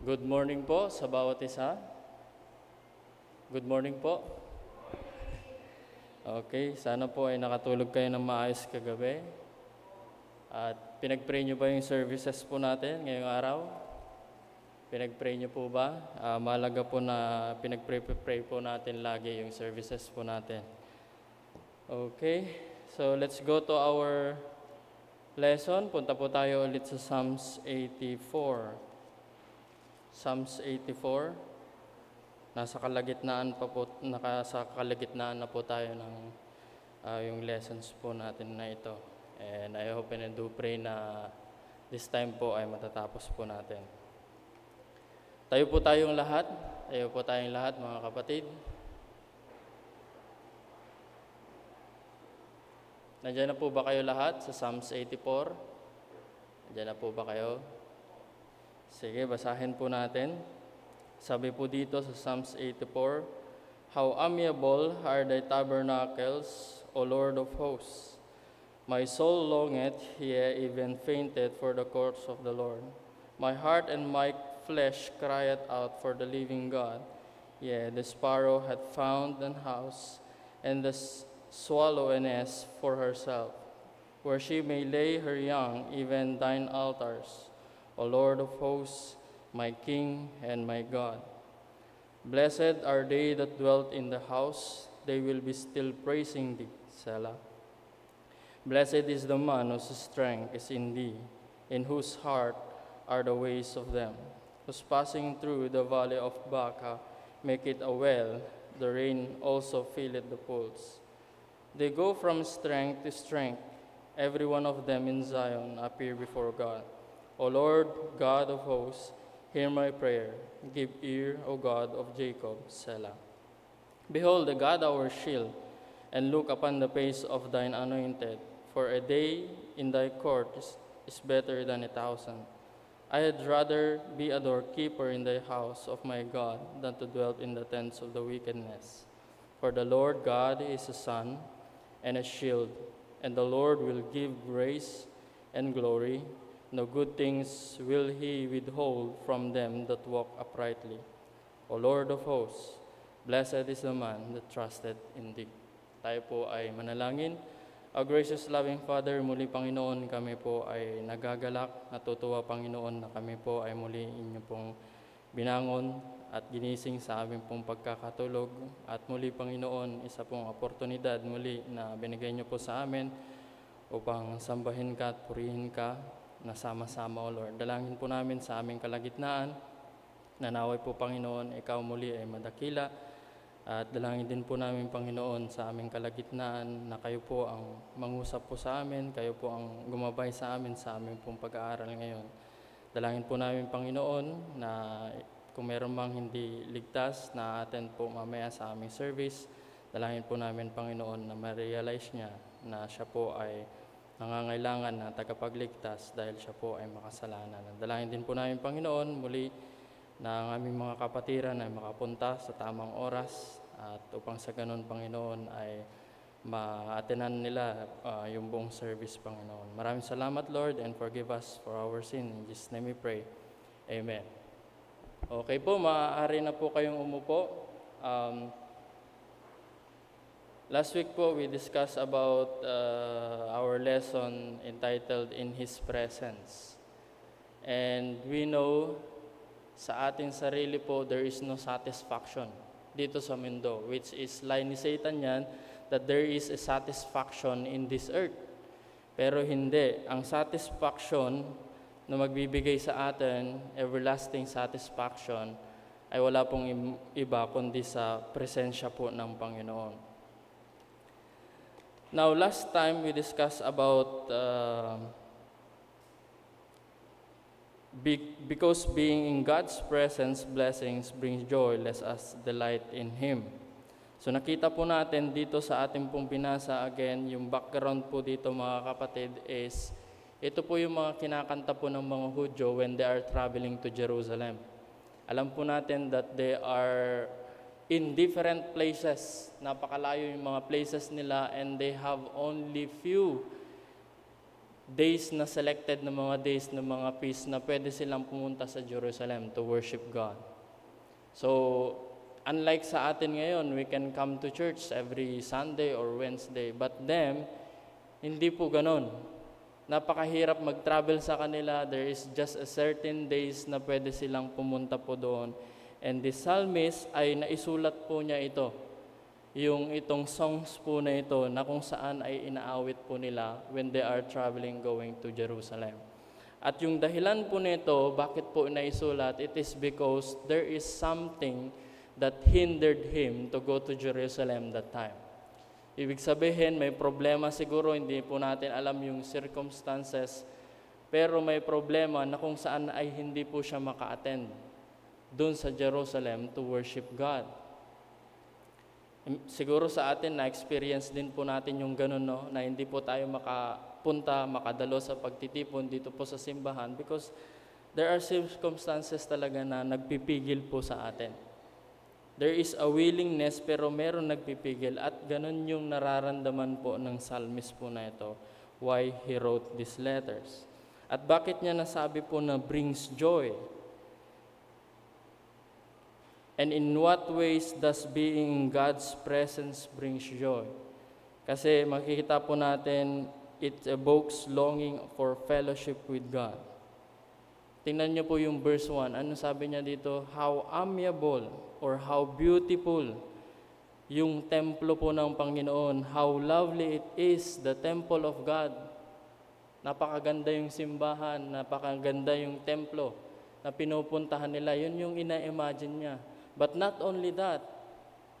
Good morning po sa bawat isa. Good morning po. Okay, sana po ay nakatulog kayo ng maayos kagabi. At pinag-pray nyo ba yung services po natin ngayong araw? Pinag-pray nyo po ba? Mahalaga po na pinag-pray po natin lagi yung services po natin. Okay, so let's go to our lesson. Punta po tayo ulit sa Psalms 84. Psalms 84. Nasa kalagitnaan na po tayo ng yung lessons po natin na ito. And I hope and do pray na this time po ay matatapos po natin. Tayo po tayong lahat, mga kapatid. Nandiyan na po ba kayo lahat sa Psalms 84? Nandiyan na po ba kayo? Sige, basahin po natin. Sabi po dito sa Psalms 84, How amiable are thy tabernacles, O Lord of hosts! My soul longeth, yea, even fainteth for the courts of the Lord. My heart and my flesh crieth out for the living God. Yea, the sparrow hath found an house, and the swallow a nest for herself, where she may lay her young, even thine altars, O Lord of hosts, my King and my God. Blessed are they that dwelt in the house, they will be still praising thee, Selah. Blessed is the man whose strength is in thee, in whose heart are the ways of them, whose passing through the valley of Baca make it a well, the rain also filleth the pools. They go from strength to strength, every one of them in Zion appear before God. O Lord, God of hosts, hear my prayer. Give ear, O God of Jacob, Selah. Behold, the God our shield, and look upon the face of thine anointed. For a day in thy court is better than 1,000. I had rather be a doorkeeper in thy house of my God than to dwell in the tents of the wickedness. For the Lord God is a sun and a shield, and the Lord will give grace and glory. No good things will he withhold from them that walk uprightly. O Lord of hosts, blessed is the man that trusted in thee. Tayo po ay manalangin. Our gracious loving Father, muli Panginoon, kami po ay nagagalak, natutuwa Panginoon na kami po ay muli inyo pong binangon at ginising sa aming pong pagkakatulog. At muli Panginoon, isa pong oportunidad muli na binigay niyo po sa amin upang sambahin ka at purihin ka na sama-sama, O Lord. Dalangin po namin sa aming kalagitnaan, na naway po, Panginoon, ikaw muli ay madakila. At dalangin din po namin, Panginoon, sa aming kalagitnaan, na kayo po ang mangusap po sa amin, kayo po ang gumabay sa amin sa aming pong pag-aaral ngayon. Dalangin po namin, Panginoon, na kung meron mang hindi ligtas na atin po mamaya sa aming service, dalangin po namin, Panginoon, na ma-realize niya na siya po ay nangangailangan na tagapagligtas dahil siya po ay makasalanan. Dalangin din po namin, Panginoon, muli na ang aming mga kapatiran ay makapunta sa tamang oras at upang sa ganun, Panginoon, ay ma-attenan nila yung buong service, Panginoon. Maraming salamat, Lord, and forgive us for our sin. In Jesus' name we pray. Amen. Okay po, maaari na po kayong umupo. Last week po, we discussed about our lesson entitled In His Presence. And we know sa ating sarili po, there is no satisfaction dito sa mundo, which is lie ni Satan yan, that there is a satisfaction in this earth. Pero hindi. Ang satisfaction na magbibigay sa atin, everlasting satisfaction, ay wala pong iba kundi sa presensya po ng Panginoon. Now, last time we discussed about because being in God's presence, blessings brings joy, let us delight in Him. So nakita po natin dito sa ating pong binasa, again, yung background po dito, mga kapatid, is ito po yung mga kinakanta po ng mga Hudyo when they are traveling to Jerusalem. Alam po natin that they are in different places. Napakalayo yung mga places nila, and they have only few days na selected na mga days na mga feast na pwede silang pumunta sa Jerusalem to worship God. So, unlike sa atin ngayon, we can come to church every Sunday or Wednesday. But them, hindi po ganon. Napakahirap mag-travel sa kanila. There is just a certain days na pwede silang pumunta po doon. And the psalmist ay naisulat po niya ito. Yung itong songs po na ito na kung saan ay inaawit po nila when they are traveling going to Jerusalem. At yung dahilan po nito, bakit po naisulat, it is because there is something that hindered him to go to Jerusalem that time. Ibig sabihin, may problema siguro, hindi po natin alam yung circumstances, pero may problema na kung saan ay hindi po siya maka-attend doon sa Jerusalem to worship God. Siguro sa atin, na-experience din po natin yung ganun, no? Na hindi po tayo makapunta, makadalo sa pagtitipon dito po sa simbahan because there are circumstances talaga na nagpipigil po sa atin. There is a willingness pero meron nagpipigil at ganun yung nararamdaman po ng psalmist po na ito, why he wrote these letters. At bakit niya nasabi po na brings joy? And in what ways does being in God's presence brings joy? Kasi makikita po natin, it evokes longing for fellowship with God. Tingnan niyo po yung verse 1. Ano sabi niya dito? How amiable or how beautiful yung templo po ng Panginoon. How lovely it is, the temple of God. Napakaganda yung simbahan, napakaganda yung templo na pinupuntahan nila. Yun yung ina-imagine niya. But not only that,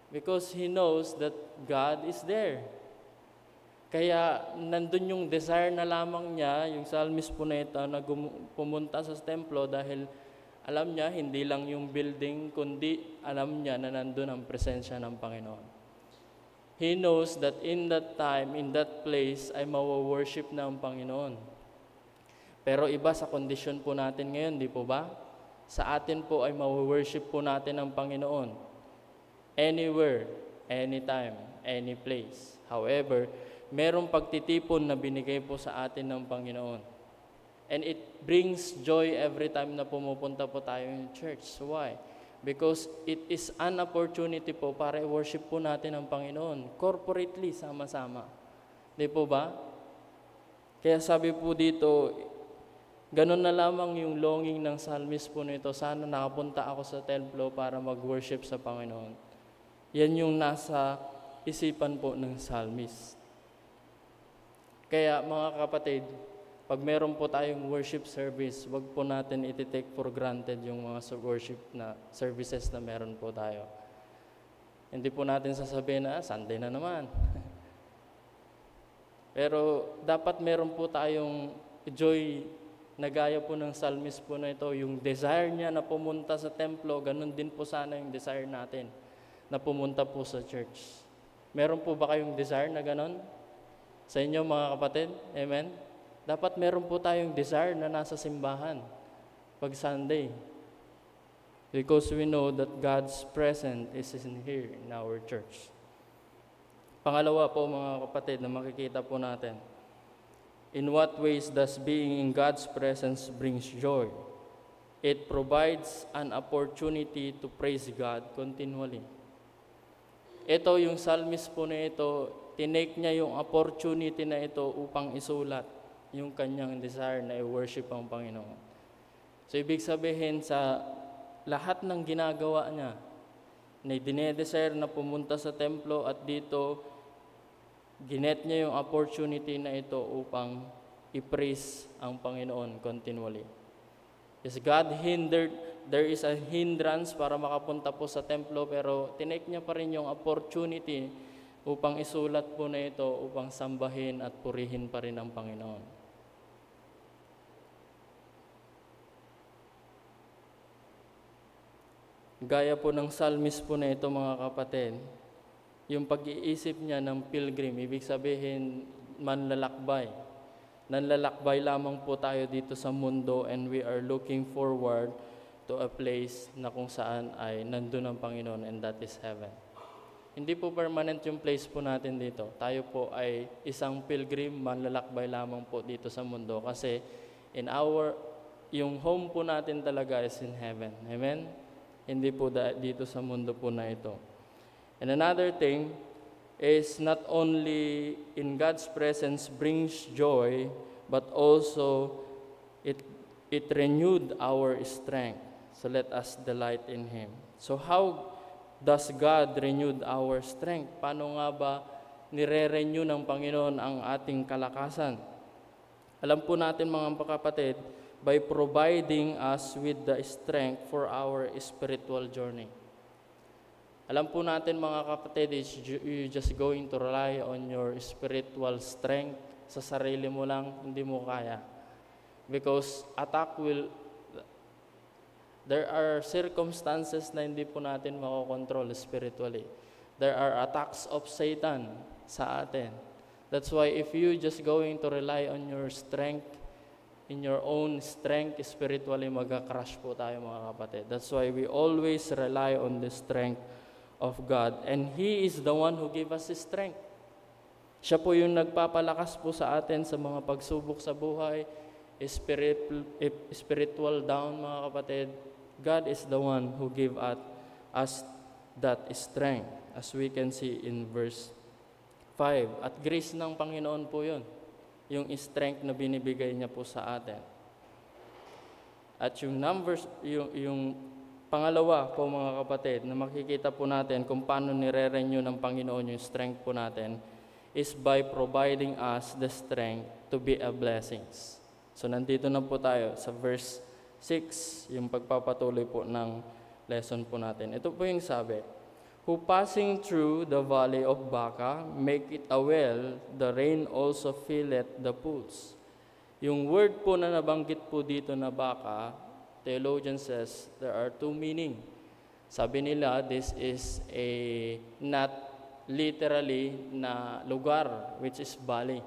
because he knows that God is there. Kaya nandun yung desire na lamang niya, yung psalmist po na ito, na pumunta sa templo dahil alam niya, hindi lang yung building, kundi alam niya na nandun ang presensya ng Panginoon. He knows that in that time, in that place, ay mawa-worship na ang Panginoon. Pero iba sa kondisyon po natin ngayon, di po ba? Sa atin po ay mawa-worship po natin ang Panginoon. Anywhere, anytime, any place. However, merong pagtitipon na binigay po sa atin ng Panginoon. And it brings joy every time na pumupunta po tayo in church. Why? Because it is an opportunity po para i-worship po natin ang Panginoon. Corporately, sama-sama. Di po ba? Kaya sabi po dito, ganun na lamang yung longing ng psalmist po nito. Sana nakapunta ako sa templo para mag-worship sa Panginoon. Yan yung nasa isipan po ng psalmist. Kaya mga kapatid, pag meron po tayong worship service, wag po natin iti-take for granted yung mga worship na services na meron po tayo. Hindi po natin sasabihin na, Sunday na naman. Pero dapat meron po tayong joy na gaya po ng psalmist po na ito, yung desire niya na pumunta sa templo, ganun din po sana yung desire natin na pumunta po sa church. Meron po ba kayong desire na ganun? Sa inyo mga kapatid? Amen? Dapat meron po tayong desire na nasa simbahan pag Sunday. Because we know that God's presence is in here in our church. Pangalawa po mga kapatid na makikita po natin, in what ways does being in God's presence brings joy? It provides an opportunity to praise God continually. Ito yung psalmist po na ito, tinake niya yung opportunity na ito upang isulat yung kanyang desire na i-worship ang Panginoon. So ibig sabihin sa lahat ng ginagawa niya, na dinedesire na pumunta sa templo at dito, ginet niya yung opportunity na ito upang i-praise ang Panginoon continually. Yes, there is a hindrance para makapunta po sa templo, pero tinake niya pa rin yung opportunity upang isulat po na ito, upang sambahin at purihin pa rin ang Panginoon. Gaya po ng psalmist po na ito mga kapatid, yung pag-iisip niya ng pilgrim, ibig sabihin manlalakbay. Nanlalakbay lamang po tayo dito sa mundo and we are looking forward to a place na kung saan ay nandun ang Panginoon, and that is heaven. Hindi po permanent yung place po natin dito. Tayo po ay isang pilgrim, manlalakbay lamang po dito sa mundo. Kasi yung home po natin talaga is in heaven. Amen? Hindi po dito sa mundo po na ito. And another thing is not only in God's presence brings joy, but also it renewed our strength. So let us delight in Him. So how does God renewed our strength? Paano nga ba nire-renew ng Panginoon ang ating kalakasan? Alam po natin mga kapatid, by providing us with the strength for our spiritual journey. Alam po natin mga kapatid, you're just going to rely on your spiritual strength. Sa sarili mo lang, hindi mo kaya. Because there are circumstances na hindi po natin makokontrol spiritually. There are attacks of Satan sa atin. That's why if you just going to rely on your strength, in your own strength, spiritually magka-crash po tayo mga kapatid. That's why we always rely on the strength of God. And He is the one who gave us His strength. Siya po yung nagpapalakas po sa atin sa mga pagsubok sa buhay, spiritual down mga kapatid. God is the one who gave us that strength, as we can see in verse 5. At grace ng Panginoon po yun, yung strength na binibigay niya po sa atin. At yung pangalawa po mga kapatid, na makikita po natin kung paano nire-renew ng Panginoon yung strength po natin, is by providing us the strength to be a blessings. So nandito na po tayo sa verse 6, yung pagpapatuloy po ng lesson po natin. Ito po yung sabi, who passing through the valley of Baca, make it a well, the rain also filleth the pools. Yung word po na nabanggit po dito na Baca, theologian says, there are two meaning. Sabi nila, this is not literally na lugar, which is valley.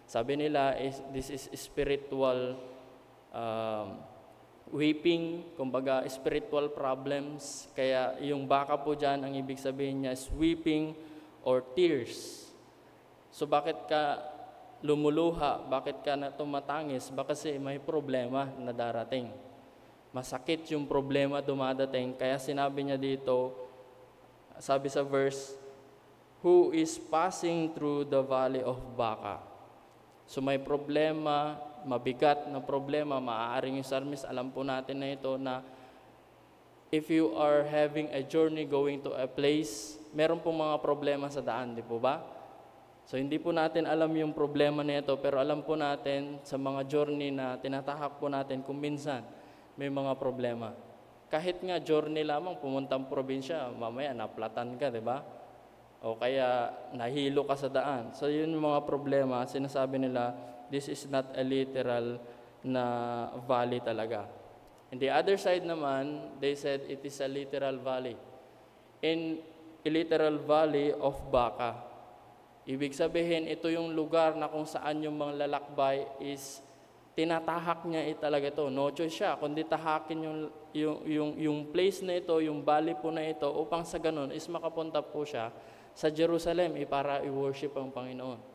Sabi nila, this is spiritual weeping, kumbaga spiritual problems. Kaya yung Baca po dyan, ang ibig sabihin niya is weeping or tears. So bakit ka lumuluha? Bakit ka na tumatangis? Baka kasi may problema na darating. Masakit yung problema dumadating. Kaya sinabi niya dito, sabi sa verse, who is passing through the valley of Baca. So may problema, mabigat na problema, maaaring yung psalmist, alam po natin na ito na if you are having a journey going to a place, meron pong mga problema sa daan, di po ba? So hindi po natin alam yung problema na ito, pero alam po natin sa mga journey na tinatahak po natin kung minsan may mga problema. Kahit nga journey lamang, pumuntang probinsya, mamaya naplatan ka, di ba? O kaya nahilo ka sa daan. So yun yung mga problema, sinasabi nila, this is not a literal na valley talaga. And the other side naman, they said it is a literal valley. In a literal valley of Baca. Ibig sabihin, ito yung lugar na kung saan yung mga lalakbay is tinatahak niya talaga ito. No choice siya, kundi tahakin yung place na ito, yung valley po na ito, upang sa ganun is makapunta po siya sa Jerusalem para i-worship ang Panginoon.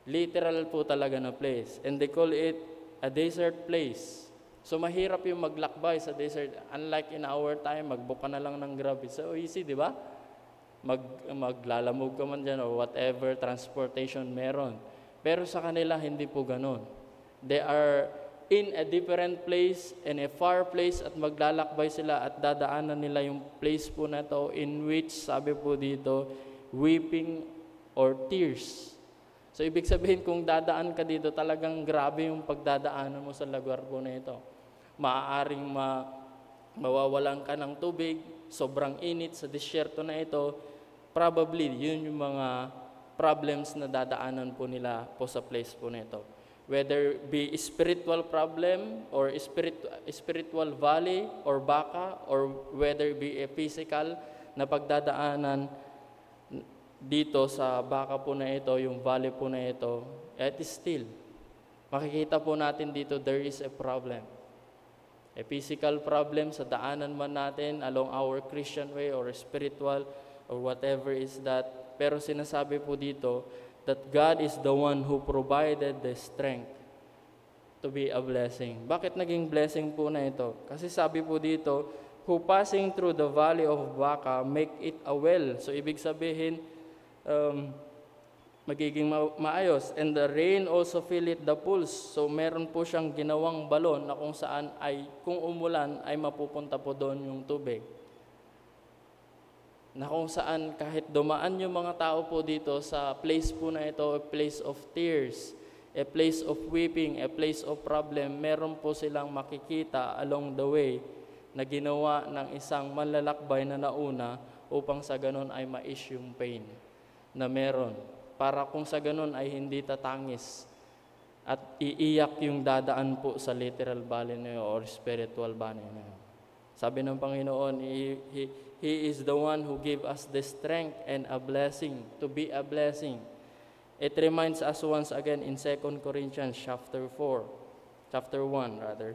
Literal po talaga na place. And they call it a desert place. So mahirap yung maglakbay sa desert. Unlike in our time, mag-book ka na lang ng Grab. It's so easy, di ba? Maglalamog ka man dyan or whatever transportation meron. Pero sa kanila, hindi po ganun. They are in a different place, in a far place, at maglalakbay sila at dadaanan nila yung place po na to in which, sabi po dito, weeping or tears. So, ibig sabihin, kung dadaan ka dito, talagang grabe yung pagdadaanan mo sa lugar po na ito. Maaaring mawawalan ka ng tubig, sobrang init sa disyerto na ito. Probably, yun yung mga problems na dadaanan po nila po sa place po na ito. Whether be spiritual problem or spiritual valley or Baca, or whether be a physical na pagdadaanan dito sa Baca po na ito, yung valley po na ito, it is still, makikita po natin dito, there is a problem. A physical problem sa daanan man natin along our Christian way or spiritual or whatever is that. Pero sinasabi po dito that God is the one who provided the strength to be a blessing. Bakit naging blessing po na ito? Kasi sabi po dito, who passing through the valley of Baca, make it a well. So ibig sabihin, magiging maayos. And the rain also fill it the pools. So meron po siyang ginawang balon na kung saan ay, kung umulan, ay mapupunta po doon yung tubig. Na kung saan kahit dumaan yung mga tao po dito sa place po na ito, a place of tears, a place of weeping, a place of problem, meron po silang makikita along the way na ginawa ng isang manlalakbay na nauna upang sa ganun ay ma-ease yung pain na meron. Para kung sa ganun ay hindi tatangis at iiyak yung dadaan po sa literal valley na yun or spiritual valley na yun. Sabi ng Panginoon, He is the one who gave us the strength and a blessing, to be a blessing. It reminds us once again in 2 Corinthians chapter 1 rather.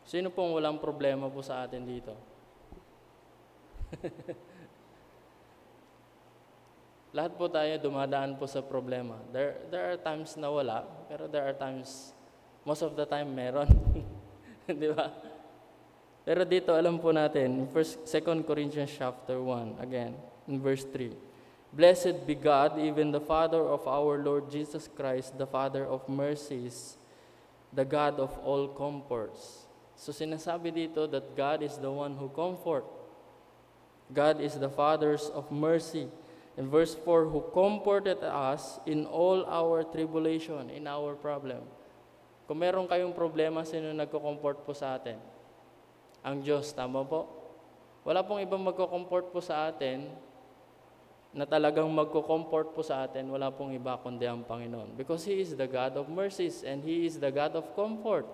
Sino pong walang problema po sa atin dito? Lahat po tayo dumadaan po sa problema. There are times na wala, pero there are times, most of the time meron. Di ba? Pero dito alam po natin, 2 Corinthians chapter 1, again, in verse 3. Blessed be God, even the Father of our Lord Jesus Christ, the Father of mercies, the God of all comforts. So sinasabi dito that God is the one who comfort. God is the Father of mercy. In verse 4, who comforted us in all our tribulation, in our problem. Kung meron kayong problema, sino nagko-comfort po sa atin? Ang Diyos, tama po? Wala pong ibang magko-comfort po sa atin na talagang magko-comfort po sa atin. Wala pong iba kundi ang Panginoon. Because He is the God of mercies and He is the God of comfort.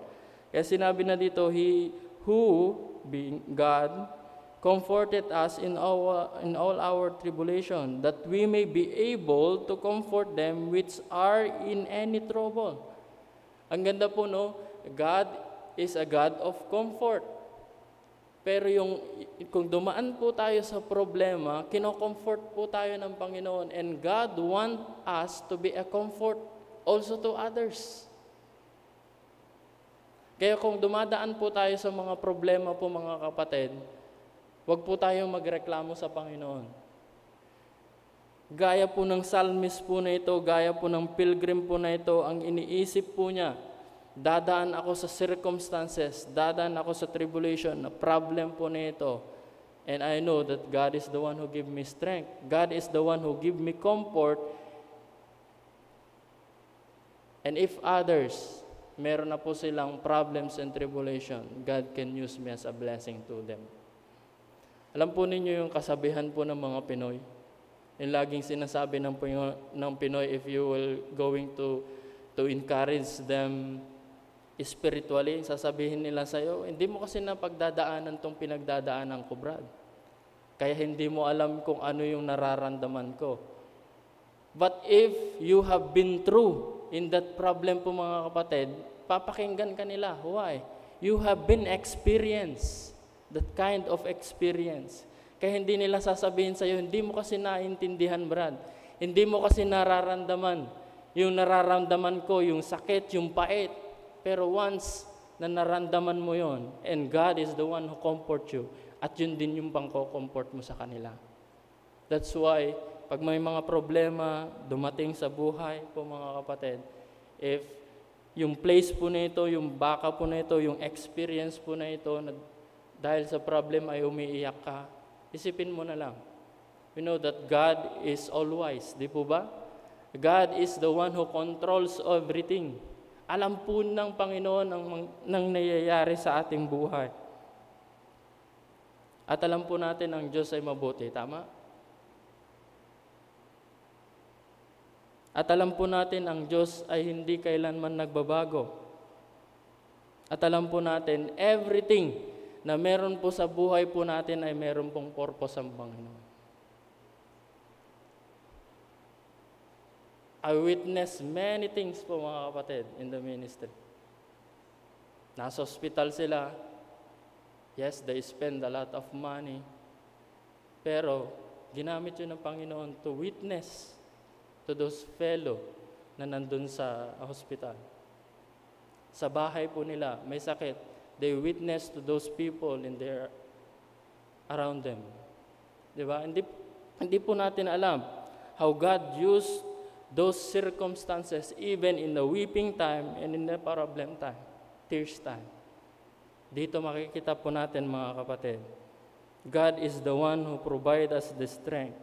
Kaya sinabi na dito, He who, being God, comforted us in all our tribulation, that we may be able to comfort them which are in any trouble. Ang ganda po, no? God is a God of comfort. Pero kung dumaan po tayo sa problema, kino-comfort po tayo ng Panginoon. And God wants us to be a comfort also to others. Kaya kung dumadaan po tayo sa mga problema po mga kapatid, huwag po tayong magreklamo sa Panginoon. Gaya po ng psalmist po na ito, gaya po ng pilgrim po na ito, ang iniisip po niya, dadaan ako sa circumstances, dadaan ako sa tribulation, na problem po na ito. And I know that God is the one who give me strength. God is the one who give me comfort. And if others, meron na po silang problems and tribulation, God can use me as a blessing to them. Alam po ninyo yung kasabihan po ng mga Pinoy. Yung laging sinasabi ng Pinoy, if you will going to encourage them spiritually, sasabihin nila sa'yo, hindi mo kasi napagdadaanan tong pinagdadaanan ko, Brad. Kaya hindi mo alam kung ano yung nararamdaman ko. But if you have been through in that problem po mga kapatid, papakinggan ka nila. Why? You have been experienced that kind of experience. Kaya hindi nila sasabihin sa'yo, hindi mo kasi naintindihan, Brad. Hindi mo kasi nararamdaman. Yung nararamdaman ko, yung sakit, yung pait. Pero once na naramdaman mo yon, and God is the one who comfort you, at yun din yung pangko-comfort mo sa kanila. That's why, pag may mga problema dumating sa buhay po mga kapatid, if yung place po na ito, yung baka po na ito, yung experience po na ito, dahil sa problem ay umiiyak ka, isipin mo na lang. We know that God is all-wise, di po ba? God is the one who controls everything. Alam po ng Panginoon ang nangyayari sa ating buhay. At alam po natin ang Diyos ay mabuti, tama? At alam po natin ang Diyos ay hindi kailanman nagbabago. At alam po natin everything na meron po sa buhay po natin ay meron pong purpose ang Panginoon. I witnessed many things po mga kapatid in the ministry. Nasa hospital sila, Yes, they spend a lot of money. Pero, ginamit yun ng Panginoon to witness to those fellow na nandun sa hospital. Sa bahay po nila, may sakit. They witness to those people in their around them. Diba? Hindi po natin alam how God used those circumstances even in the weeping time and in the problem time, tears time. Dito makikita po natin, mga kapatid, God is the one who provide us the strength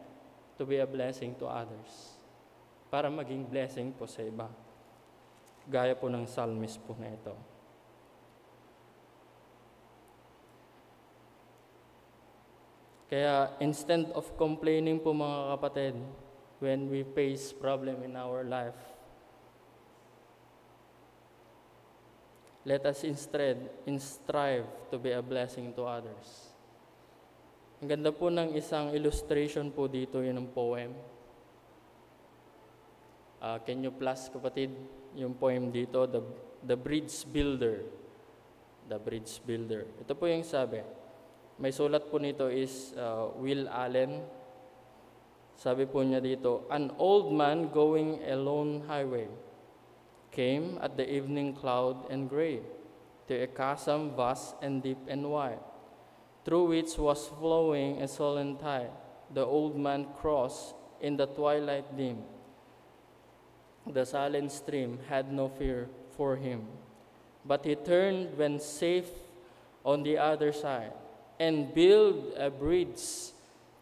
to be a blessing to others, para maging blessing po sa iba. Gaya po ng psalmist po na ito. Kaya instead of complaining po, mga kapatid, when we face problem in our life, let us instead strive to be a blessing to others. Ang ganda po ng isang illustration po dito, yun ng poem. Can you plus, kapatid, yung poem dito, The Bridge Builder. The Bridge Builder. Ito po yung sabi. May sulat po nito is Will Allen. Sabi po niya dito, an old man going a lone highway came at the evening cloud and gray to a chasm vast and deep and wide, through which was flowing a sullen tide. The old man crossed in the twilight dim. The silent stream had no fear for him, but he turned when safe on the other side and built a bridge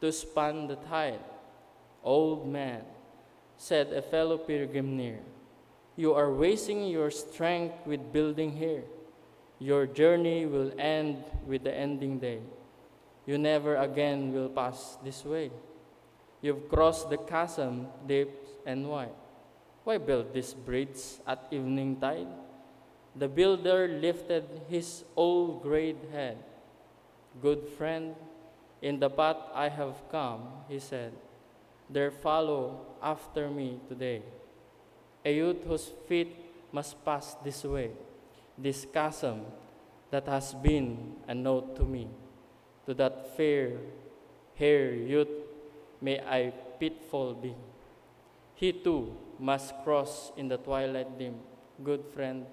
to span the tide. Old man, said a fellow pilgrim near, you are wasting your strength with building here. Your journey will end with the ending day. You never again will pass this way. You've crossed the chasm deep and wide. Why build this bridge at evening tide? The builder lifted his old gray head. Good friend, in the path I have come, he said, there follow after me today a youth whose feet must pass this way, this chasm that has been a note to me. To that fair hair youth may I pitfall be. He too must cross in the twilight dim. Good friend,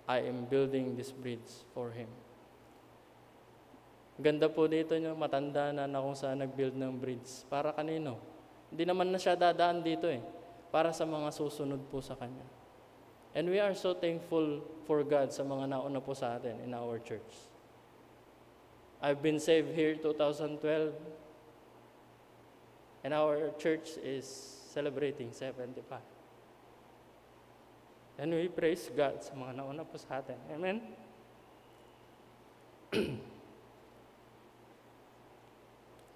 I am building this bridge for him. Ganda po dito nyo, matanda na kung saan nag-build ng bridge. Para kanino? Hindi naman na siya dadaan dito eh. Para sa mga susunod po sa Kanya. And we are so thankful for God sa mga nauna po sa atin in our church. I've been saved here 2012, and our church is celebrating 75. And we praise God sa mga nauna po sa atin. Amen?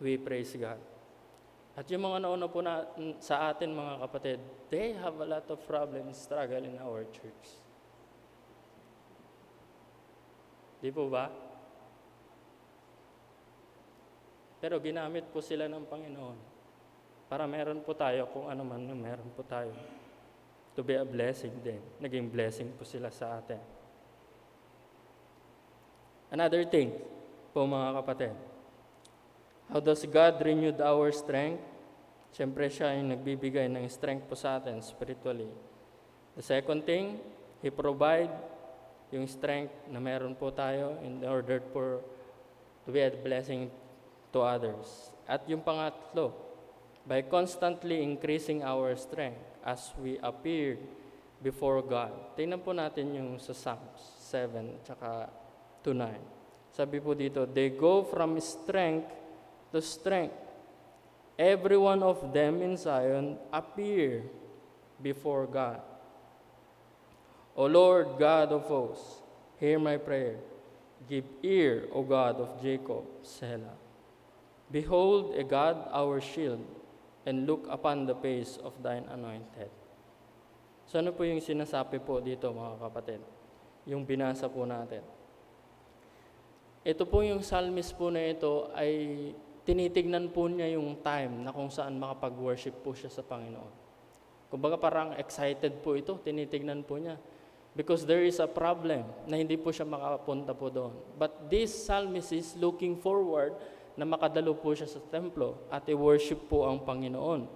We praise God. At yung mga nauna po sa atin, mga kapatid, they have a lot of problems, struggle in our church. Di po ba? Pero ginamit po sila ng Panginoon para meron po tayo kung ano man na meron po tayo. To be a blessing din. Naging blessing po sila sa atin. Another thing po, mga kapatid, how does God renewed our strength? Siyempre, siya yung nagbibigay ng strength po sa atin spiritually. The second thing, He provide yung strength na meron po tayo in order to be a blessing to others. At yung pangatlo, by constantly increasing our strength as we appear before God. Tingnan po natin yung sa Psalms 7 tsaka 2:9. Sabi po dito, they go from strength to strength. Every one of them in Zion appear before God. O Lord God of hosts, hear my prayer. Give ear, O God of Jacob, Selah. Behold, a God, our shield, and look upon the face of thine anointed. So ano po yung sinasabi po dito, mga kapatid? Yung binasa po natin. Ito po yung psalmist po na ito ay tinitignan po niya yung time na kung saan makapag-worship po siya sa Panginoon. Kumbaga parang excited po ito, tinitignan po niya. Because there is a problem na hindi po siya makapunta po doon. But this psalmist is looking forward na makadalo po siya sa templo at i-worship po ang Panginoon.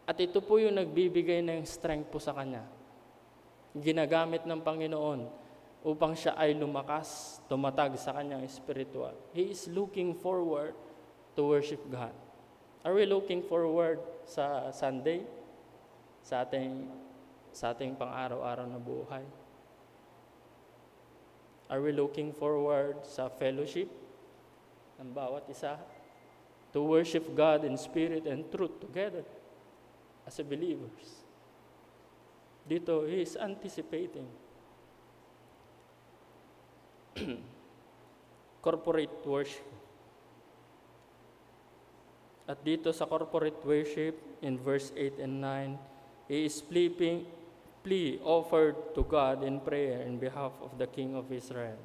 At ito po yung nagbibigay ng strength po sa kanya. Ginagamit ng Panginoon upang siya ay lumakas, tumatag sa kanyang spiritual. He is looking forward to worship God. Are we looking forward sa Sunday? Sa ating pang-araw-araw na buhay? Are we looking forward sa fellowship ng bawat isa? To worship God in spirit and truth together as a believers. Dito, he is anticipating. Corporate worship. At dito sa corporate worship, in verse 8 and 9, he is plea offered to God in prayer in behalf of the King of Israel.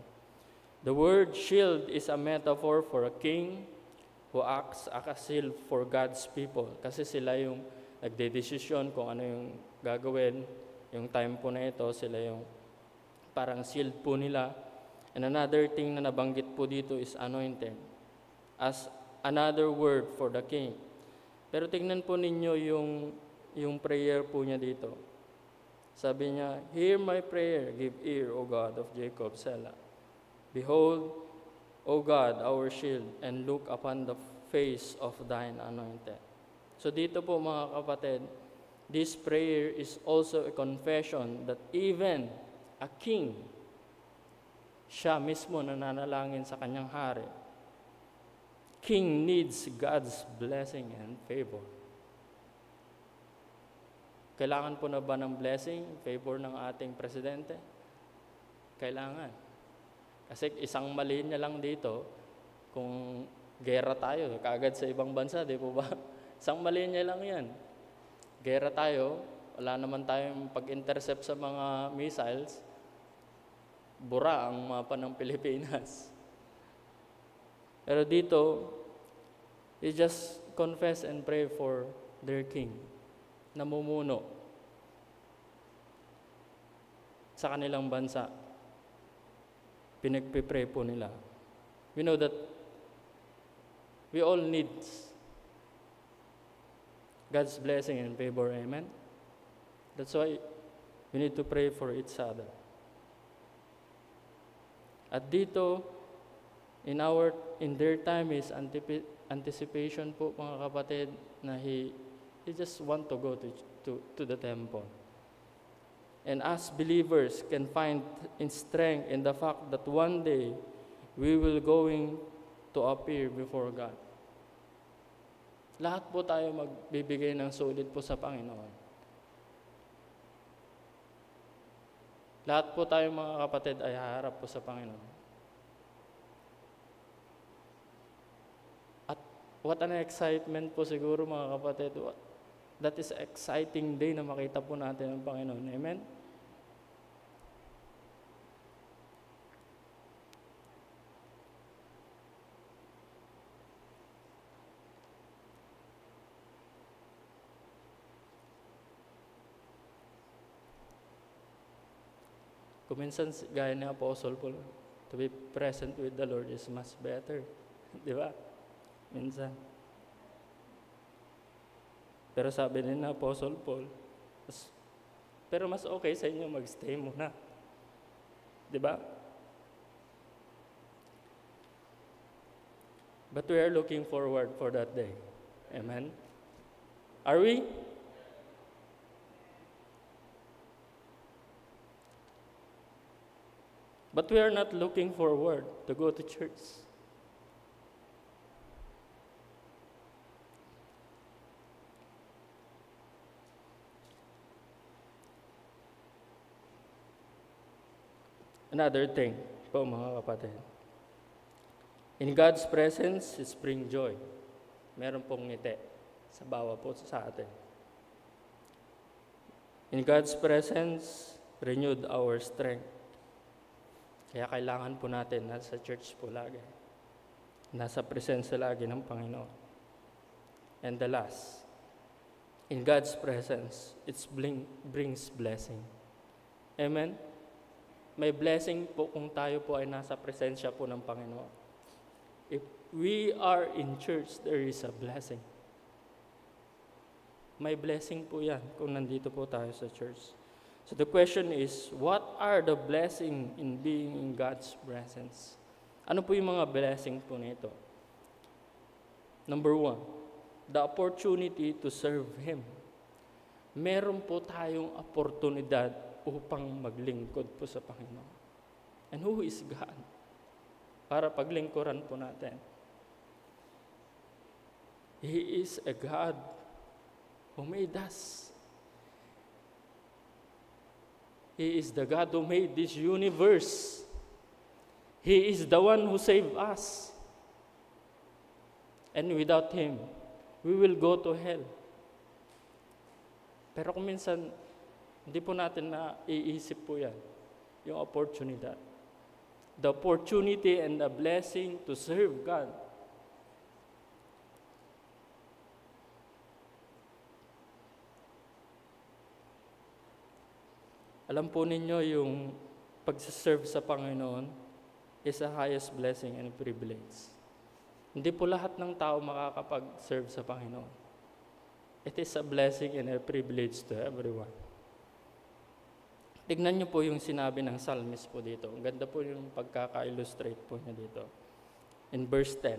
The word shield is a metaphor for a king who acts as a shield for God's people. Kasi sila yung nagdedesisyon kung ano yung gagawin. Yung time po na ito, sila yung parang shield po nila. And another thing na nabanggit po dito is anointed as another word for the king. Pero tingnan po ninyo yung prayer po niya dito. Sabi niya, hear my prayer, give ear, O God of Jacob, Selah. Behold, O God, our shield, and look upon the face of thine anointed. So dito po mga kapatid, this prayer is also a confession that even a king, siya mismo nananalangin sa kanyang hari. King needs God's blessing and favor. Kailangan po na ba ng blessing, favor ng ating presidente? Kailangan. Kasi isang mali niya lang dito, kung gera tayo, kaagad sa ibang bansa, di po ba? Isang mali niya lang yan. Gera tayo, wala naman tayong pag-intercept sa mga missiles, bura ang mapa ng Pilipinas. Pero dito, they just confess and pray for their king, namumuno sa kanilang bansa. Pinagpipray po nila. We know that we all need God's blessing and favor, amen? That's why we need to pray for each other. At dito, in their time is anticipation po mga kapatid na he just want to go to the temple. And us believers can find in strength in the fact that one day we will going to appear before God. Lahat po tayo magbibigay ng sulit po sa Panginoon. Lahat po tayo mga kapatid ay haharap po sa Panginoon. At what an excitement po siguro mga kapatid. That is exciting day na makita po natin ang Panginoon. Amen? Kuminsan, gaya ni Apostle Paul, to be present with the Lord is much better. Di ba? Minsan. Pero sabi din na Apostle Paul, pero mas okay sa inyo mag-stay muna. Di ba? But we are looking forward for that day. Amen? Are we? But we are not looking forward to go to church. Another thing po mga kapatid. In God's presence is bring joy. Meron pong ngiti sa bawat po sa atin. In God's presence, renewed our strength. Kaya kailangan po natin nasa church po lagi. Nasa presensya lagi ng Panginoon. And the last, in God's presence, it brings blessing. Amen? May blessing po kung tayo po ay nasa presensya po ng Panginoon. If we are in church, there is a blessing. May blessing po yan kung nandito po tayo sa church. So the question is, what are the blessing in being in God's presence? Ano po yung mga blessing po nito? Number 1, the opportunity to serve Him. Meron po tayong oportunidad upang maglingkod po sa Panginoon. And who is God? Para paglingkuran po natin. He is a God who made us. He is the God who made this universe. He is the one who saved us. And without Him, we will go to hell. Pero kung minsan, hindi po natin naiisip po yan, yung opportunity. The opportunity and the blessing to serve God. Alam po ninyo yung pag-serve sa Panginoon is the highest blessing and privilege. Hindi po lahat ng tao makakapag-serve sa Panginoon. It is a blessing and a privilege to everyone. Tignan niyo po yung sinabi ng psalmist po dito. Ang ganda po yung pagkaka-illustrate po niya dito. In verse 10.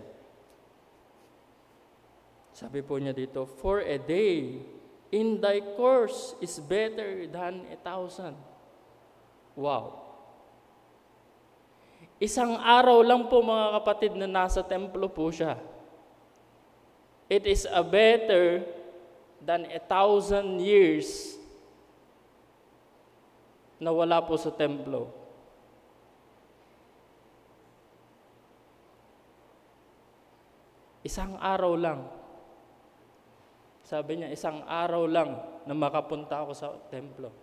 Sabi po niya dito, for a day in thy course is better than 1,000. Wow. Isang araw lang po mga kapatid na nasa templo po siya. It is a better than 1,000 years na wala po sa templo. Isang araw lang. Sabi niya, isang araw lang na makapunta ako sa templo.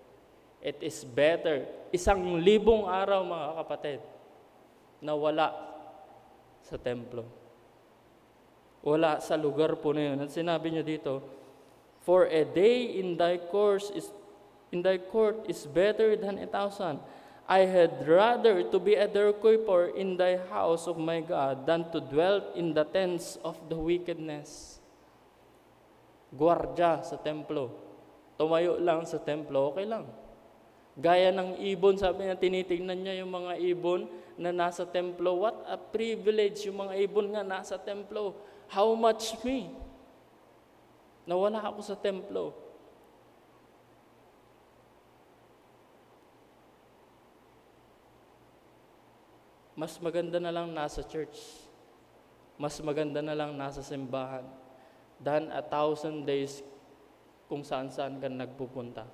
It is better. 1,000 araw, mga kapatid, na wala sa templo. Wala sa lugar po na yun. At sinabi niya dito, for a day in thy court is better than 1,000. I had rather to be a doorkeeper in thy house of my God than to dwell in the tents of the wickedness. Guardia sa templo. Tumayo lang sa templo, okay lang. Gaya ng ibon, sabi niya, tinitingnan niya yung mga ibon na nasa templo. What a privilege, yung mga ibon nga nasa templo. How much me? Nawala ako sa templo. Mas maganda na lang nasa church. Mas maganda na lang nasa simbahan than 1,000 days kung saan-saan ka nagpupunta.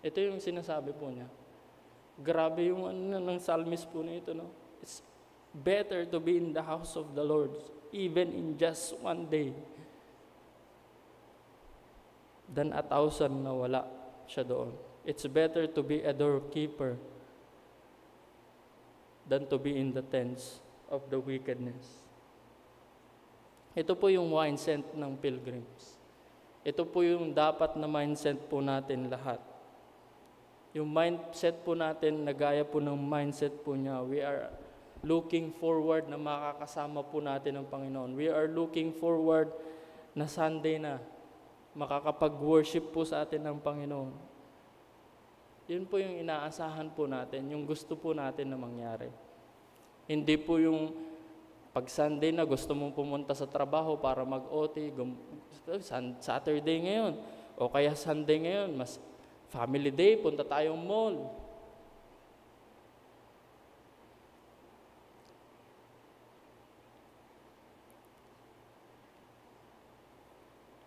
Ito yung sinasabi po niya. Grabe yung ng psalmist po na ito. No? It's better to be in the house of the Lord, even in just one day, than 1,000 na wala siya doon. It's better to be a doorkeeper than to be in the tents of the wickedness. Ito po yung mindset ng pilgrims. Ito po yung dapat na mindset po natin lahat. Yung mindset po natin, nagaya po ng mindset po niya, we are looking forward na makakasama po natin ang Panginoon. We are looking forward na Sunday na makakapag-worship po sa atin ng Panginoon. Yun po yung inaasahan po natin, yung gusto po natin na mangyari. Hindi po yung pag Sunday na gusto mong pumunta sa trabaho para mag-OT, Saturday ngayon, o kaya Sunday ngayon, mas family day, punta tayong mall.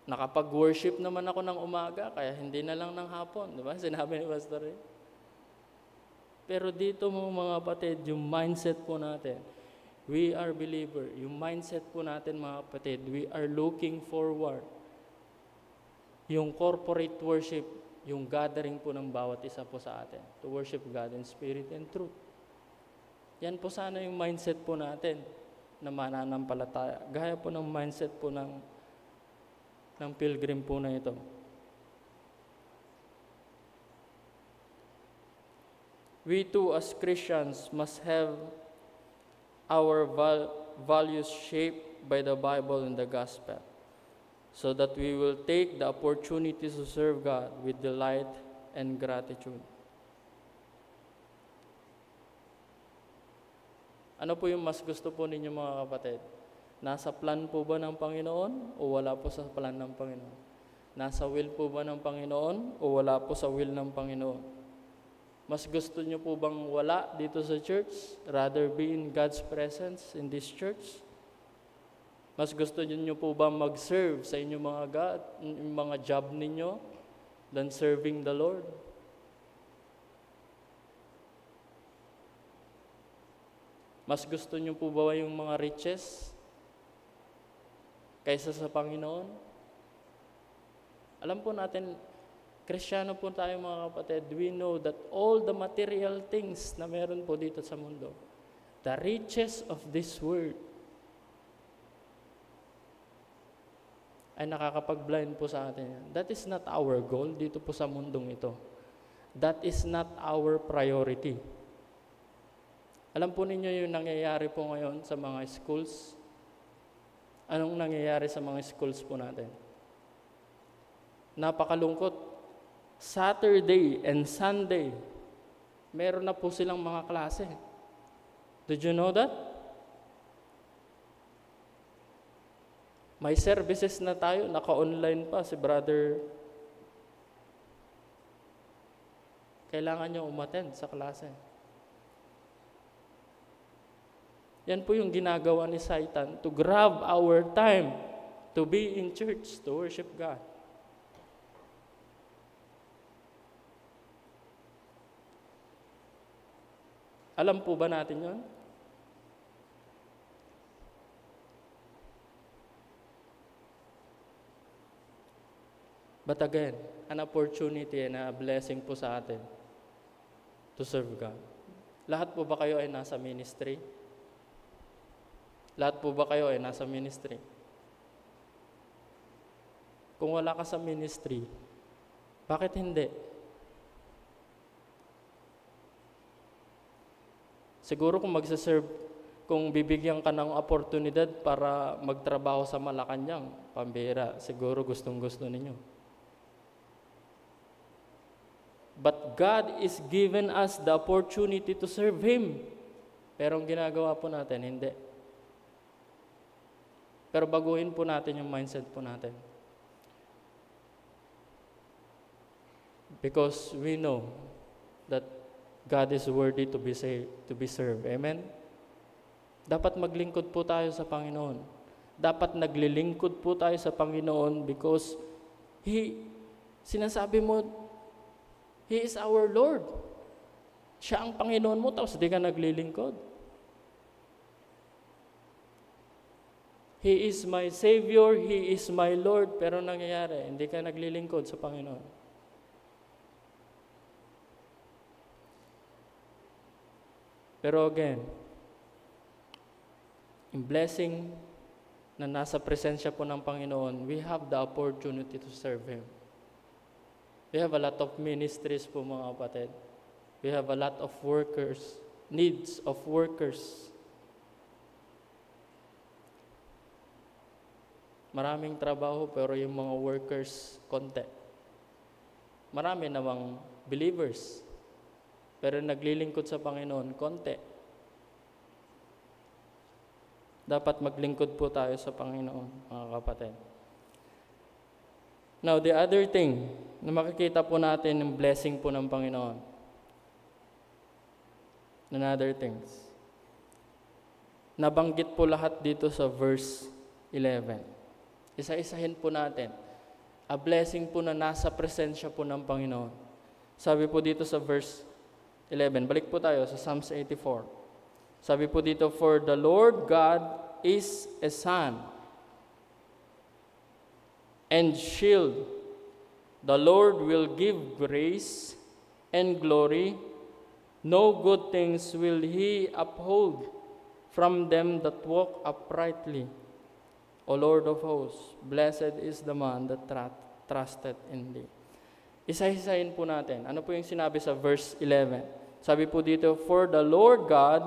Nakapag-worship naman ako ng umaga, kaya hindi na lang ng hapon. Diba? Sinabi ni Pastor eh. Pero dito mga kapatid, yung mindset po natin, we are believer. Yung mindset po natin mga kapatid, we are looking forward. Yung corporate worship, yung gathering po ng bawat isa po sa atin, to worship God in spirit and truth. Yan po sana yung mindset po natin na mananampalataya. Gaya po ng mindset po ng pilgrim po na ito. we too as Christians must have our values shaped by the Bible and the gospel, so that we will take the opportunities to serve God with delight and gratitude. Ano po yung mas gusto po ninyo mga kapatid? Nasa plan po ba ng Panginoon o wala po sa plan ng Panginoon? Nasa will po ba ng Panginoon o wala po sa will ng Panginoon? Mas gusto nyo po bang wala dito sa church rather be in God's presence in this church? Mas gusto nyo po ba mag-serve sa inyong mga job ninyo than serving the Lord? Mas gusto nyo po ba yung mga riches kaysa sa Panginoon? Alam po natin, Kristiyano po tayo mga kapatid, we know that all the material things na meron po dito sa mundo, the riches of this world, ay nakakapag-blind po sa atin yan. That is not our goal dito po sa mundong ito. That is not our priority. Alam po ninyo yung nangyayari po ngayon sa mga schools? Anong nangyayari sa mga schools po natin? Napakalungkot. Saturday and Sunday, meron na po silang mga klase. Did you know that? May services na tayo, naka-online pa si brother. Kailangan nyo umattend sa klase. Yan po yung ginagawa ni Satan to grab our time to be in church, to worship God. Alam po ba natin yon? But again, an opportunity and a blessing po sa atin to serve God. Lahat po ba kayo ay nasa ministry? Lahat po ba kayo ay nasa ministry? Kung wala ka sa ministry, bakit hindi? Siguro kung bibigyan ka ng oportunidad para magtrabaho sa Malacanang, pambira, siguro gustong-gusto ninyo. But God is given us the opportunity to serve Him. Pero ang ginagawa po natin, hindi. Pero baguhin po natin yung mindset po natin. Because we know that God is worthy to be saved, to be served. Amen? Dapat maglingkod po tayo sa Panginoon. Dapat naglilingkod po tayo sa Panginoon because sinasabi mo, He is our Lord. Siya ang Panginoon mo, tapos di ka naglilingkod. He is my Savior, He is my Lord, pero nangyayari, hindi ka naglilingkod sa Panginoon. Pero again, in blessing na nasa presensya po ng Panginoon, we have the opportunity to serve Him. We have a lot of ministries po mga kapatid. We have a lot of workers, needs of workers. Maraming trabaho pero yung mga workers, konti. Marami namang believers, pero naglilingkod sa Panginoon, konti. Dapat maglingkod po tayo sa Panginoon, mga kapatid. Now, the other thing na makikita po natin yung blessing po ng Panginoon. Another things. Nabanggit po lahat dito sa verse 11. Isa-isahin po natin. A blessing po na nasa presensya po ng Panginoon. Sabi po dito sa verse 11, balik po tayo sa Psalms 84. Sabi po dito, for the Lord God is a sun and shield. The Lord will give grace and glory. No good things will He uphold from them that walk uprightly. O Lord of hosts, blessed is the man that trusted in Thee. Isa-isahin po natin. Ano po yung sinabi sa verse 11? Sabi po dito, for the Lord God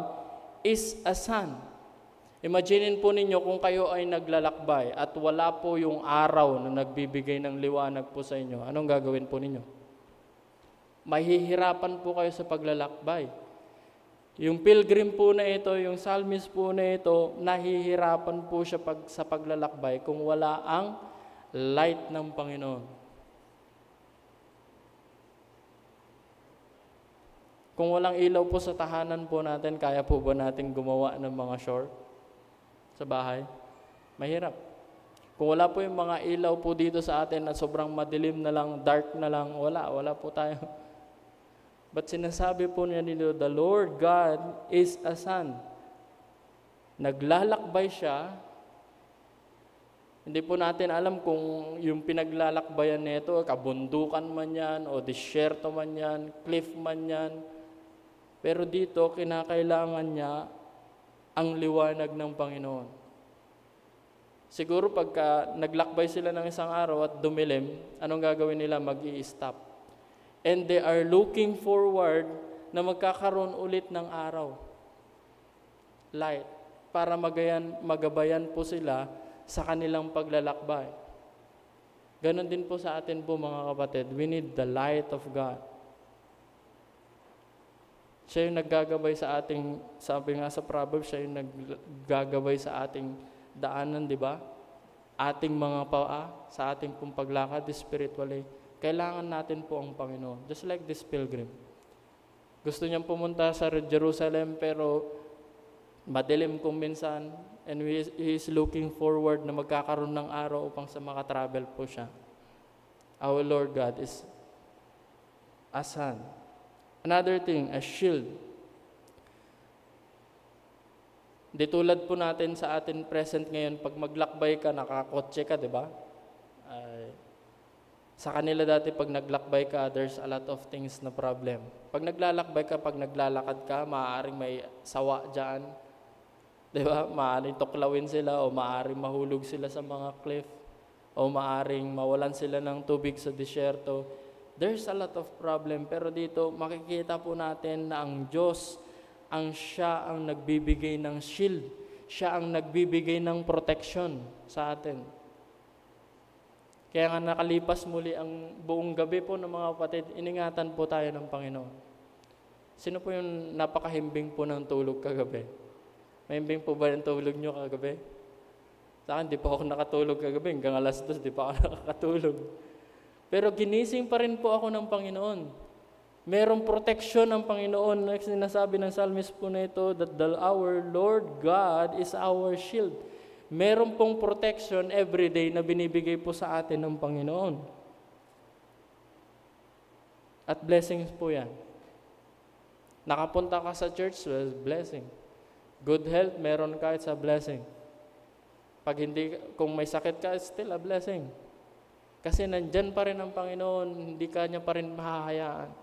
is a sun. Imaginin po ninyo kung kayo ay naglalakbay at wala po yung araw na nagbibigay ng liwanag po sa inyo. Anong gagawin po ninyo? Mahihirapan po kayo sa paglalakbay. Yung pilgrim po na ito, yung psalmist po na ito, nahihirapan po siya sa paglalakbay kung wala ang light ng Panginoon. Kung walang ilaw po sa tahanan po natin, kaya po ba natin gumawa ng mga shore sa bahay? Mahirap. Kung wala po yung mga ilaw po dito sa atin at sobrang madilim na lang, dark na lang, wala po tayo. But sinasabi po niya dito, the Lord God is a sun. Naglalakbay siya. Hindi po natin alam kung yung pinaglalakbayan nito, kabundukan man yan, o disyerto man yan, cliff man yan. Pero dito, kinakailangan niya ang liwanag ng Panginoon. Siguro pagka naglakbay sila ng isang araw at dumilim, anong gagawin nila? Mag-i-stop. And they are looking forward na magkakaroon ulit ng araw. Light. Para magabayan po sila sa kanilang paglalakbay. Ganon din po sa atin po mga kapatid. We need the light of God. Siya yung naggagabay sa ating, sabi nga sa Proverbs, siya yung naggagabay sa ating daanan, di ba? Ating mga paa, sa ating pong paglakad spiritually. Kailangan natin po ang Panginoon. Just like this pilgrim. Gusto niyang pumunta sa Jerusalem pero madilim kung minsan and he is looking forward na magkakaroon ng araw upang sa makatravel po siya. Our Lord God is a sun. Another thing, a shield. Di tulad po natin sa atin present ngayon, pag maglakbay ka, nakakotse ka, di ba? Sa kanila dati, pag naglakbay ka, there's a lot of things na problem. Pag naglalakbay ka, pag naglalakad ka, maaaring may sawa dyan. Di ba? Maaaring tuklawin sila o maaaring mahulog sila sa mga cliff o maaaring mawalan sila ng tubig sa disyerto. There's a lot of problem. Pero dito, makikita po natin na ang Diyos, siya ang nagbibigay ng shield. Siya ang nagbibigay ng protection sa atin. Kaya nga nakalipas muli ang buong gabi po ng mga kapatid, iningatan po tayo ng Panginoon. Sino po yung napakahimbing po ng tulog kagabi? Mahimbing po ba yung tulog nyo kagabi? Sa akin, di pa ako nakatulog kagabi. Hanggang alas 2, di pa ako nakakatulog. Pero ginising pa rin po ako ng Panginoon. Merong protection ng Panginoon. Like sinasabi ng psalmist po na ito, that our Lord God is our shield. Meron pong protection everyday na binibigay po sa atin ng Panginoon. At blessings po yan. Nakapunta ka sa church, well, blessing. Good health, meron ka, it's a blessing. Kung may sakit ka, it's still a blessing. Kasi nandyan pa rin ang Panginoon, hindi ka niya pa rin mahahayaan.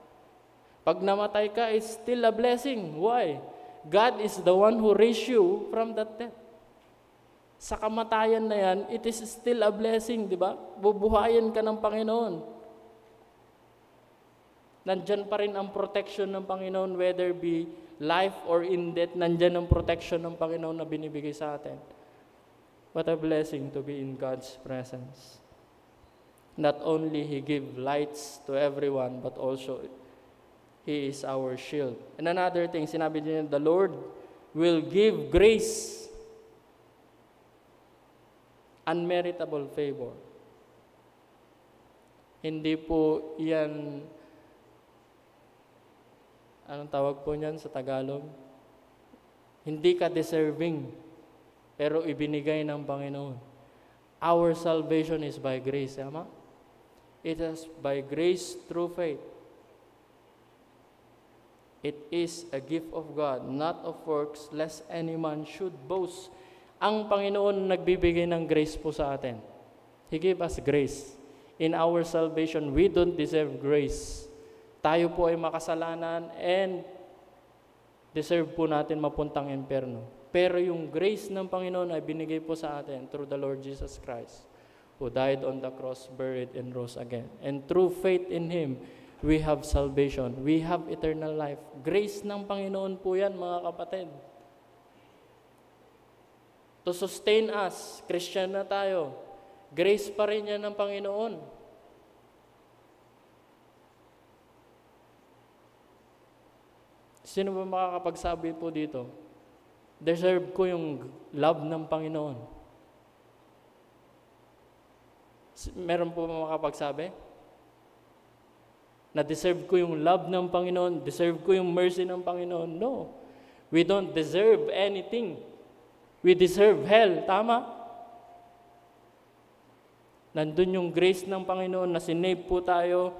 Pag namatay ka, it's still a blessing. Why? God is the one who raised you from that death. Sa kamatayan na yan, it is still a blessing, di ba? Bubuhayin ka ng Panginoon. Nandyan pa rin ang protection ng Panginoon, whether be life or in death, nandyan ang protection ng Panginoon na binibigay sa atin. What a blessing to be in God's presence. Not only He give lights to everyone, but also He is our shield. And another thing, sinabi niya, the Lord will give grace. Unmeritable favor. Hindi po yan, anong tawag po niyan sa Tagalog? Hindi ka deserving, pero ibinigay ng Panginoon. Our salvation is by grace, ama? It is by grace through faith. It is a gift of God, not of works, lest any man should boast. Ang Panginoon nagbibigay ng grace po sa atin. He gave us grace. In our salvation, we don't deserve grace. Tayo po ay makasalanan and deserve po natin mapuntang impyerno. Pero yung grace ng Panginoon ay binigay po sa atin through the Lord Jesus Christ, who died on the cross, buried, and rose again. And through faith in Him, We have salvation. We have eternal life. Grace ng Panginoon po yan, mga kapatid. To sustain us, Christian na tayo. Grace pa rin yan ng Panginoon. Sino ba makakapagsabi po dito? Deserve ko yung love ng Panginoon. Meron po ba makakapagsabi? Na deserve ko yung love ng Panginoon, deserve ko yung mercy ng Panginoon. No. We don't deserve anything. We deserve hell. Tama? Nandun yung grace ng Panginoon na sinave po tayo,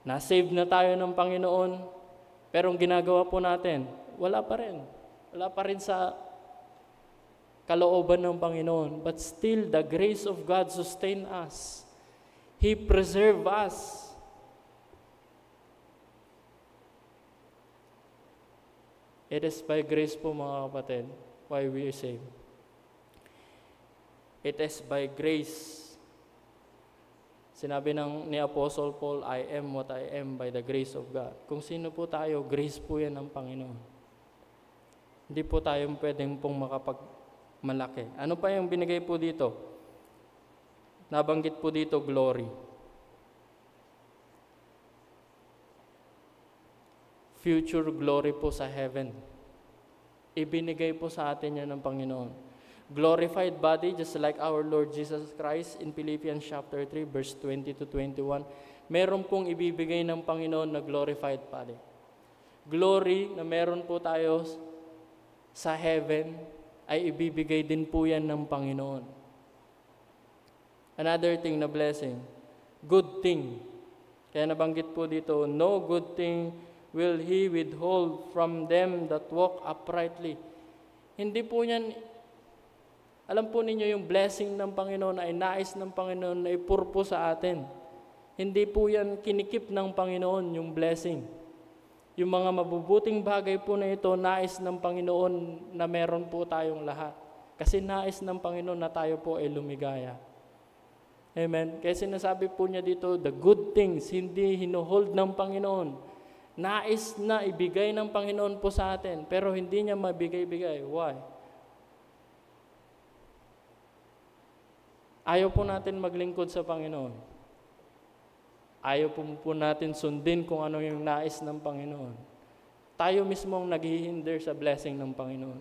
na-save na tayo ng Panginoon, pero ang ginagawa po natin, wala pa rin. Wala pa rin sa kalooban ng Panginoon. But still, the grace of God sustain us. He preserve us. It is by grace po, mga kapatid, why we are saved. It is by grace. Sinabi ni Apostle Paul, I am what I am by the grace of God. Kung sino po tayo, grace po yan ng Panginoon. Hindi po tayo pwedeng pong makapagmalaki. Ano pa yung binigay po dito? Nabanggit po dito, glory. Future glory po sa heaven. Ibinigay po sa atin yan ng Panginoon. Glorified body, just like our Lord Jesus Christ in Philippians chapter 3, verse 20 to 21. Meron pong ibibigay ng Panginoon na glorified body. Glory na meron po tayo sa heaven ay ibibigay din po yan ng Panginoon. Another thing na blessing, good thing. Kaya nabanggit po dito, no good thing will He withhold from them that walk uprightly. Hindi po yan, alam po ninyo yung blessing ng Panginoon ay nais ng Panginoon na ipurpo sa atin. Hindi po yan kinikip ng Panginoon yung blessing. Yung mga mabubuting bagay po na ito, nais ng Panginoon na meron po tayong lahat. Kasi nais ng Panginoon na tayo po ay lumigaya. Amen? Kaya sinasabi po niya dito, the good things, hindi hinuhold ng Panginoon. Nais na ibigay ng Panginoon po sa atin, pero hindi niya mabigay-bigay. Why? Ayaw po natin maglingkod sa Panginoon. Ayaw po natin sundin kung ano yung nais ng Panginoon. Tayo mismo ang naghihinder sa blessing ng Panginoon.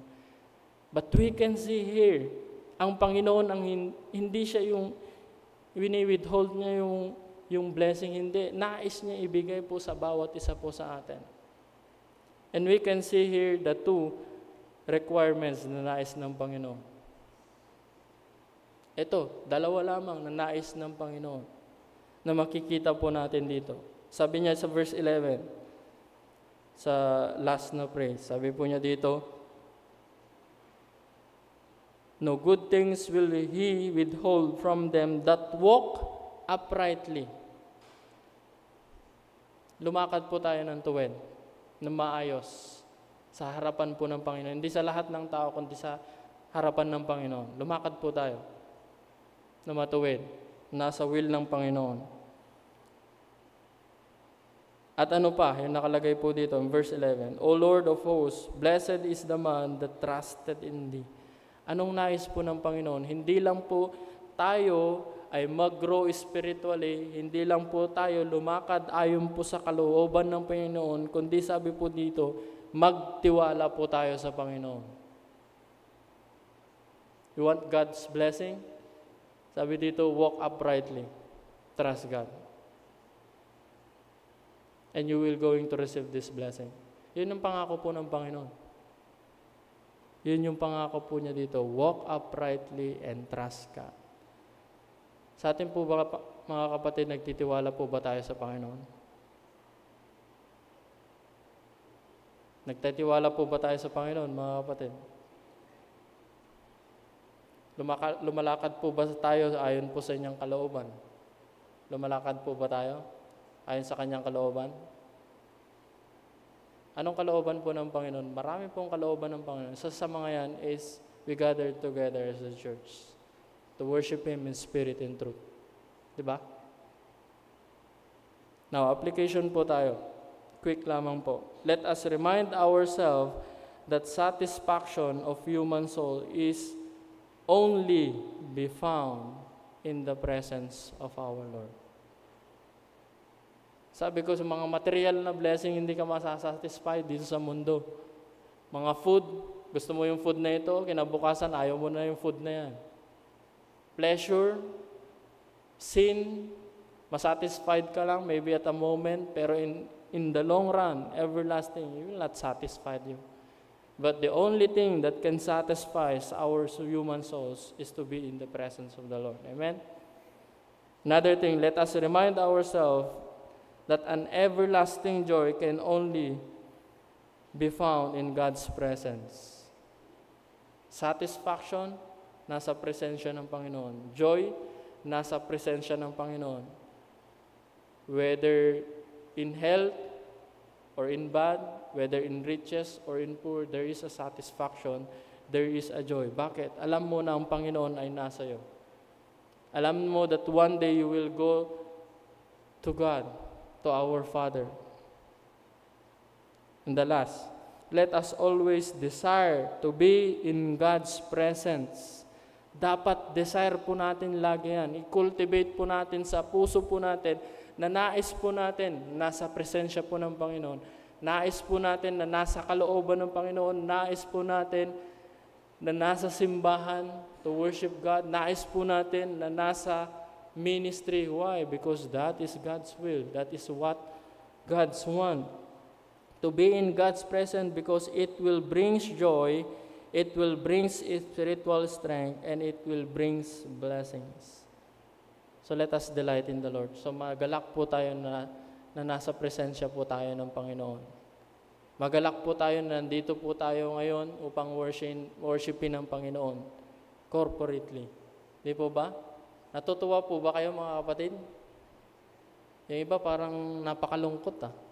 But we can see here, ang Panginoon, hindi siya yung wini-withhold niya yung blessing, hindi. Nais niya ibigay po sa bawat isa po sa atin. And we can see here the two requirements na nais ng Panginoon. Ito, dalawa lamang na nais ng Panginoon na makikita po natin dito. Sabi niya sa verse 11, sa last na praise, sabi po niya dito, no good things will He withhold from them that walk uprightly. Lumakad po tayo ng tuwid, na maayos, sa harapan po ng Panginoon. Hindi sa lahat ng tao, kundi sa harapan ng Panginoon. Lumakad po tayo, na matuwid, nasa will ng Panginoon. At ano pa, yung nakalagay po dito, in verse 11, O Lord of hosts, blessed is the man that trusted in Thee. Anong nais po ng Panginoon? Hindi lang po tayo ay mag-grow spiritually, hindi lang po tayo lumakad ayon po sa kalooban ng Panginoon, kundi sabi po dito, magtiwala po tayo sa Panginoon. You want God's blessing? Sabi dito, walk uprightly. Trust God. And you will going to receive this blessing. Yun ang pangako po ng Panginoon. Yun yung pangako po niya dito, walk uprightly and trust God. Sa atin po ba, mga kapatid, nagtitiwala po ba tayo sa Panginoon? Nagtitiwala po ba tayo sa Panginoon, mga kapatid? Lumalakad po ba tayo ayon po sa inyong kalooban? Lumalakad po ba tayo ayon sa kanyang kalooban? Anong kalooban po ng Panginoon? Marami pong kalooban ng Panginoon. Sa mga yan is we gather together as a church to worship Him in spirit and truth. Diba? Now, application po tayo. Quick lamang po. Let us remind ourselves that satisfaction of human soul is only be found in the presence of our Lord. Sabi ko, sa mga material na blessing, hindi ka masasatisfy dito sa mundo. Mga food, gusto mo yung food na ito, kinabukasan, ayaw mo na yung food na yan. Pleasure, sin, masatisfied ka lang, maybe at a moment, pero in the long run, everlasting, it will not satisfy you. But the only thing that can satisfy our human souls is to be in the presence of the Lord. Amen? Another thing, let us remind ourselves that an everlasting joy can only be found in God's presence. Satisfaction, nasa presensya ng Panginoon. Joy, nasa presensya ng Panginoon. Whether in health or in bad, whether in riches or in poor, there is a satisfaction, there is a joy. Bakit? Alam mo na ang Panginoon ay nasa iyo. Alam mo that one day you will go to God, to our Father. And the last, let us always desire to be in God's presence. Dapat desire po natin lagi yan. I-cultivate po natin sa puso po natin na nais po natin nasa presensya po ng Panginoon. Nais po natin na nasa kalooban ng Panginoon. Nais po natin na nasa simbahan to worship God. Nais po natin na nasa ministry. Why? Because that is God's will. That is what God's want. To be in God's presence because it will bring joy, it will bring spiritual strength, and it will bring blessings. So let us delight in the Lord. So magalak po tayo na nasa presensya po tayo ng Panginoon. Magalak po tayo na nandito po tayo ngayon upang worshipin ng Panginoon corporately. Di po ba? Natutuwa po ba kayo mga kapatid? Yung iba parang napakalungkot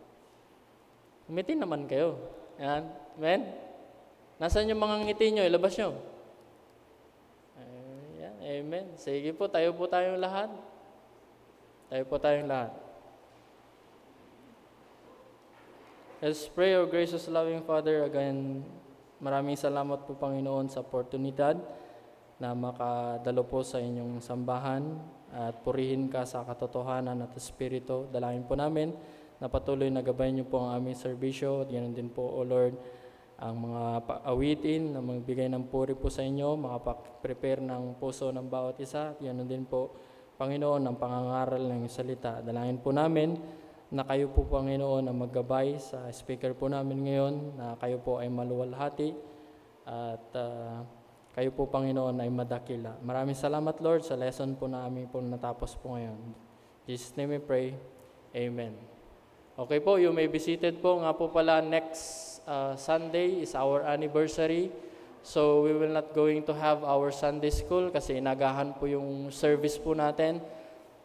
Ngiti naman kayo. Yan. Amen? Nasaan yung mga ngiti nyo? Ilabas nyo. Ayan. Amen. Sige po tayong lahat. Tayo po tayong lahat. Let's pray, our gracious loving Father. Again, maraming salamat po Panginoon sa oportunidad na makadalo po sa inyong sambahan at purihin ka sa katotohanan at espiritu. Dalangin po namin na patuloy na gabayan niyo po ang aming serbisyo. At ganoon din po, O Lord, ang mga awitin na magbigay ng puri po sa inyo, prepare ng puso ng bawat isa. At ganoon din po, Panginoon, ang pangangaral ng salita. Dalangin po namin na kayo po, Panginoon, ang maggabay sa speaker po namin ngayon, na kayo po ay maluwalhati at kayo po, Panginoon, ay madakila. Maraming salamat, Lord, sa lesson po namin po natapos po ngayon. In Jesus' name we pray. Amen. Okay po, you may be seated po. Nga po pala, next Sunday is our anniversary. So we will not going to have our Sunday school kasi inagahan po yung service po natin.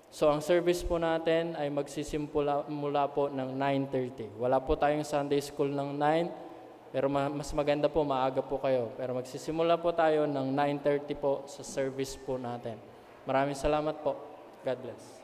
So ang service po natin ay magsisimula mula po ng 9:30. Wala po tayong Sunday school ng 9, pero mas maganda po, maaga po kayo. Pero magsisimula po tayo ng 9:30 po sa service po natin. Maraming salamat po. God bless.